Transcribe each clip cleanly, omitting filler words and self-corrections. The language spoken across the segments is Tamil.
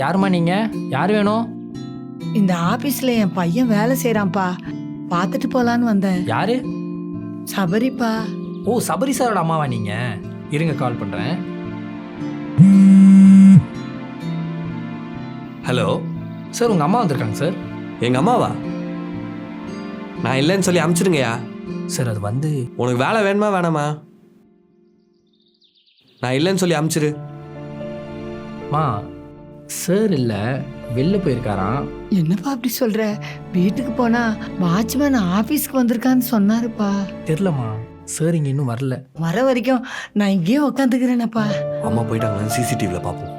யாரும்மா நீங்க? யார் வேணும்? இந்த ஆபீஸ்ல என் பையன் வேலை செய்யறான்ப்பா, பார்த்துட்டு போலான்னு வந்தேன். யாரு? சபரிப்பா. ஓ, சபரி சாரோட அம்மாவா நீங்க? இருங்க, கால் பண்றேன். ஹலோ சார், உங்க அம்மா வந்திருக்காங்க சார். எங்கள் அம்மாவா? நான் இல்லைன்னு சொல்லி அமுச்சிடுங்கய்யா. சார் அது வந்து உனக்கு வேலை வேணுமா வேணாமா? நான் இல்லைன்னு சொல்லி அமுச்சிரு. மா, சார் இல்ல, வெளில போயிருக்காராம். என்னப்பா அப்படி சொல்ற? வீட்டுக்கு போனா வாட்ச்மேன் ஆபீஸ்க்கு வந்திருக்கான்னு சொன்னாருப்பா. தெரியலம்மா, சார் இங்க இன்னும் வரல. வர வரைக்கும் நான் இங்கேயே உக்காந்துக்கிறேனப்பா. அம்மா போயிட்டாங்களான்னு சிசிடிவியில் பார்ப்போம்.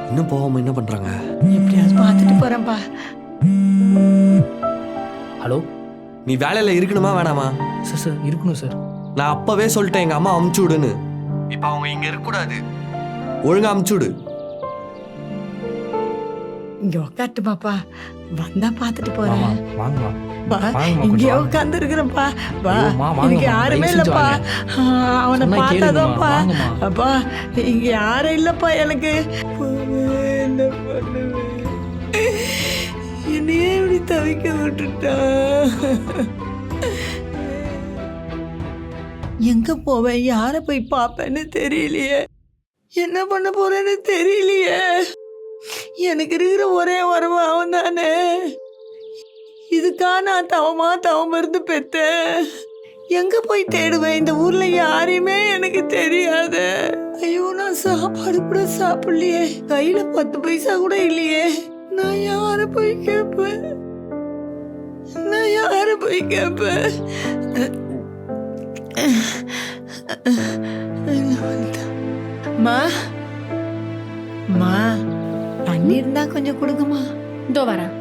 இன்னும் போகாம என்ன பண்ணுறாங்க? எப்படியாவது பார்த்துட்டு போறேன்ப்பா. ஹலோ, நீ வேலையில் இருக்கணுமா வேணாமா? சார் சார் இருக்கணும் சார். நான் அப்போவே சொல்லிட்டேன் எங்கள் அம்மா அமுச்சு விடுன்னு. இப்போ அவங்க இங்கே இருக்கக்கூடாது, ஒழுங்கா அமுச்சு விடு. இங்க உக்காட்டுமாப்பா, வந்தா பார்த்துட்டு வாமா, போறேன். வாங்கம்மா. பா, வாங்கம்மா, இங்கேயே கொஞ்சம் வாங்க. உட்காந்து இருக்கிறேன்ப்பா. வா, ஐயோம்மா, வாங்கம்மா, எனக்கு யாருமே தயவு செஞ்சு இல்லப்பா. வாங்க. அவனை சொன்னா பார்த்தாதான்ப்பா. கேளுங்கம்மா, வாங்கம்மா. அப்பா, இங்க யாரும் இல்லப்பா எனக்கு. என்ன பண்ணுவேன்? என்னையே இப்படி தவிக்க விட்டுட்டா. எங்க போவேன், யார போய் பார்ப்பேன்னு தெரியலையே, என்ன பண்ண போறேன்னு தெரியலையே. எனக்கு இருக்கிற ஒரே உறவு அவன் தானே. இதுக்கா நான் தவம் இருந்து பெத்தேன். எங்க போய் தேடுவேன்? இந்த ஊர்ல யாரையுமே எனக்கு தெரியாது. ஐயோ, நான் சாப்பாடு கூட சாப்பிடலையே, கையில 10 பைசா கூட இல்லையே. நான் யார போய் கேட்பேன்? மா, மா, தண்ணி இருந்தா கொஞ்சம் கொடுங்கம்மா. இதோ வரேன்.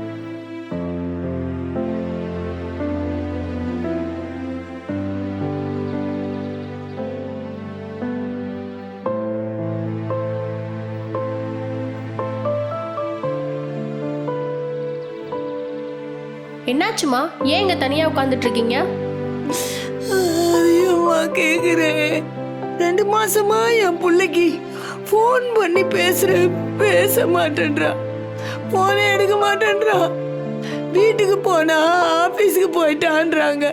என்னாச்சுமா? ஏன் இங்க தனியா உட்கார்ந்துட்டு இருக்கீங்க? அதிகமா கேக்குறேன். 2 மாசமா என் பிள்ளைக்கு ஃபோன் பண்ணி பேச மாட்டேன்றா. போனே எடுக்க மாட்டேன்றா. வீட்டுக்கு போனா ஆபீஸ்க்கு போயிட்டான்றாங்க,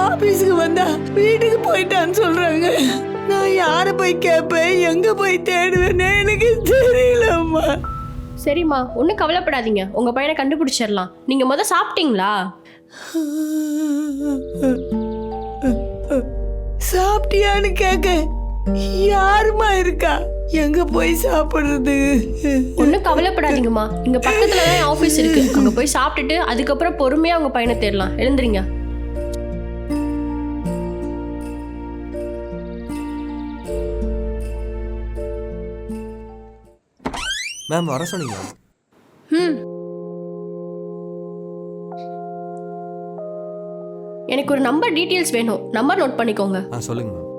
ஆபீஸ்க்கு வந்தா வீட்டுக்கு போயிட்டான்னு சொல்றாங்க. நான் யார போய் கேட்பேன், எங்க போய் தேடுவேன்னு எனக்கு தெரியலம்மா. சரிம்மா, ஒன்றும் கவலைப்படாதீங்க, உங்க பையனை கண்டுபிடிச்சிடலாம். நீங்க முத சாப்பிட்டீங்களா? சாப்பிட்டியான்னு கேட்க யாருமா இருக்கா? எங்க போய் சாப்பிடுறது? ஒன்றும் கவலைப்படாதீங்கம்மா, இங்க பக்கத்துல தான் ஆஃபீஸ் இருக்கு, அங்க போய் சாப்பிட்டுட்டு அதுக்கப்புறம் பொறுமையா உங்க பையனை தேடலாம். எழுந்துறீங்க. மேம் வர சொன்னீங்க. எனக்கு ஒரு நம்பர் டீட்டெயில்ஸ் வேணும். நம்பர் நோட் பண்ணிக்கோங்க. சொல்லுங்க மேம்.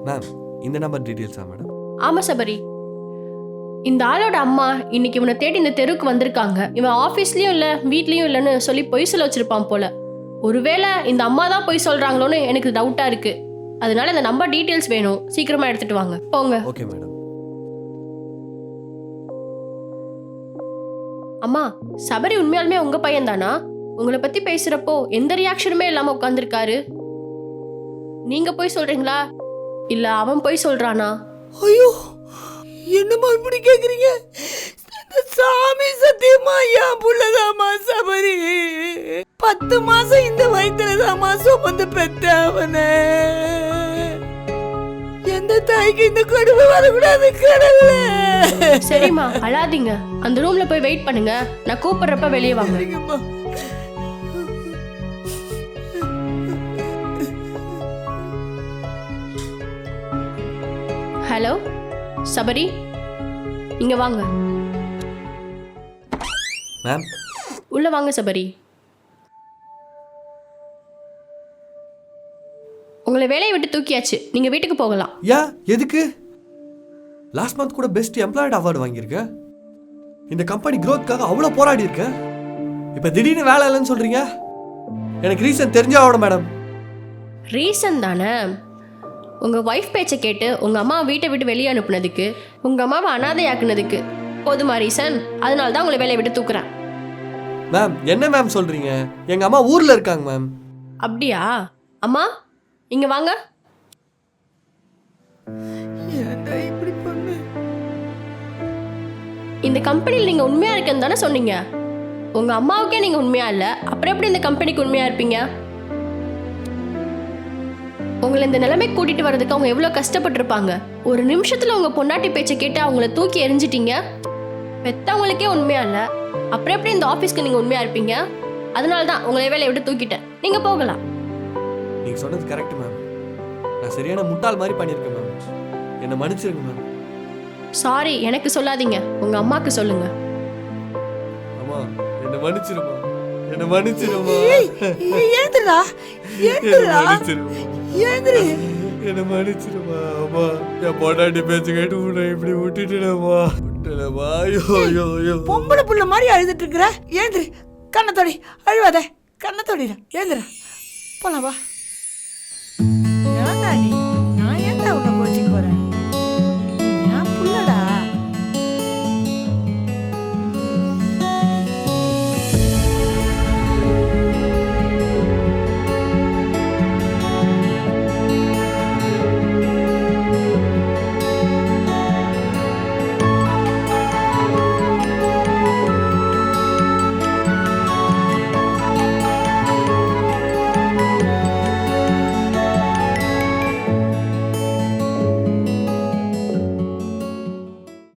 மேம், இந்த நம்பர் டீட்டெயில்ஸா மேடம்? ஆமா சபரி, இந்த ஆளோட அம்மா இன்னைக்கு இவனை தேடி இந்த தெருவுக்கு வந்திருக்காங்க. இவன் ஆஃபீஸ்லயும் இல்ல வீட்லயும் இல்லைன்னு சொல்லி பொய் சொல்ல வச்சிருப்பான் போல. ஒருவேளை இந்த அம்மா தான் பொய் சொல்றாங்களோன்னு எனக்கு டவுட்டா இருக்கு. அதனால இந்த நம்பர் டீட்டெயில்ஸ் வேணும், சீக்கிரமா எடுத்துட்டு வாங்க. போங்க. Okay madam. அம்மா, சபரி உண்மையாலுமே உங்க பையன் தானா? உங்களை பத்தி பேசுறப்போ எந்த ரியாக்ஷனுமே இல்லாம உட்கார்ந்துருக்காரு. நீங்க போய் சொல்றீங்களா இல்ல அவன் போய் சொல்றானா? ஐயோ, என்னம்மா இப்படி கேக்குறீங்க? சாமி சத்தியமா என் புள்ளதாமா சபரி. 10 மாசம் இந்த வயிற்றுலதாமா சுமந்து பெத்த அவனை. எந்த தாய்க்கு இந்த கொடுமை வரக்கூடாது கடவுளே. சரிம்மா, அழாதீங்க. அந்த ரூம்ல போய் வெயிட் பண்ணுங்க, நான் கூப்பிடுறப்ப வெளியே வாங்க. சரிங்கம்மா. ஹலோ சபரி, இங்க வாங்க. மேம் உள்ள வாங்க சபரி. உங்களை வேலையை விட்டு தூக்கியாச்சு, நீங்க வீட்டுக்கு போகலாம். எதுக்கு? லாஸ்ட் மந்த் கூட பெஸ்ட் எம்ப்ளாய்டு அவார்டு வாங்கியிருக்க. இந்த கம்பெனி க்ரோத்காக அவ்வளோ போராடி இருக்க. இப்போ திடீர்னு வேலை இல்லைன்னு சொல்றீங்க. எனக்கு ரீசன் தெரிஞ்சாகணும் மேடம். ரீசன் தானே? உங்கள் ஒய்ஃப் பேச்சை கேட்டு உங்கள் அம்மா வீட்டை விட்டு வெளியே அனுப்புனதுக்கு, உங்கள் அம்மாவை அனாதையாக்குனதுக்கு போதுமா ரீசன்? அதனால தான் உங்களை வேலையை விட்டு தூக்குறேன். மேம் என்ன மேம் சொல்றீங்க? எங்க அம்மா ஊர்ல இருக்காங்க மேம். அப்படியா? அம்மா இங்கே வாங்க. ஏன்டா இப்படி பண்ணு? இந்த கம்பெனியில் நீங்கள் உண்மையாக இருக்கேன்னு தானே சொன்னீங்க. உங்கள் அம்மாவுக்கே நீங்கள் உண்மையாக இல்லை, அப்புறம் எப்படி இந்த கம்பெனிக்கு உண்மையாக இருப்பீங்க? உங்களை இந்த நிலைமைக்கு கூட்டிகிட்டு வர்றதுக்கு அவங்க எவ்வளோ கஷ்டப்பட்டிருப்பாங்க. ஒரு நிமிஷத்தில் உங்கள் பொண்டாட்டி பேச்சை கேட்டு அவங்கள தூக்கி எறிஞ்சிட்டீங்க. பெற்றவங்களுக்கே உண்மையாக இல்லை, அப்புறம் எப்படி இந்த ஆஃபீஸ்க்கு நீங்கள் உண்மையாக இருப்பீங்க? அதனால தான் உங்களை வேலையை விட்டு தூக்கிட்டேன். நீங்கள் போகலாம். நீங்க சொன்னது கரெக்ட் மேம். நான் சரியான முட்டாள் மாதிரி பண்ணியிருக்கேன் மேம். என்னை மன்னிச்சிருங்க மேம். சாரி எனக்கு சொல்லாதீங்க, உங்கள் அம்மாவுக்கு சொல்லுங்க. அம்மா என்னை மன்னிச்சிருமா, என்னை மன்னிச்சிருமா, ஏந்திரா ஏந்திரா மன்னிச்சிருமா, ஏந்திரு. என்னை மன்னிச்சிருமா. அம்மா என் பொண்டாட்டி பேச்சு கேட்டு உன்னை இப்படி விட்டுட்டேனம்மா, விட்டுலம்மா. ஐயோ ஐயோ ஐயோ. பொம்பளை புள்ள மாதிரி அழுதுட்டு இருக்கிற. ஏந்திரு, கண்ணத்தோடி அழுவாத, கண்ணத்தோடிடா. ஏந்திரா, போலாம் வா. ஏன்டா நீ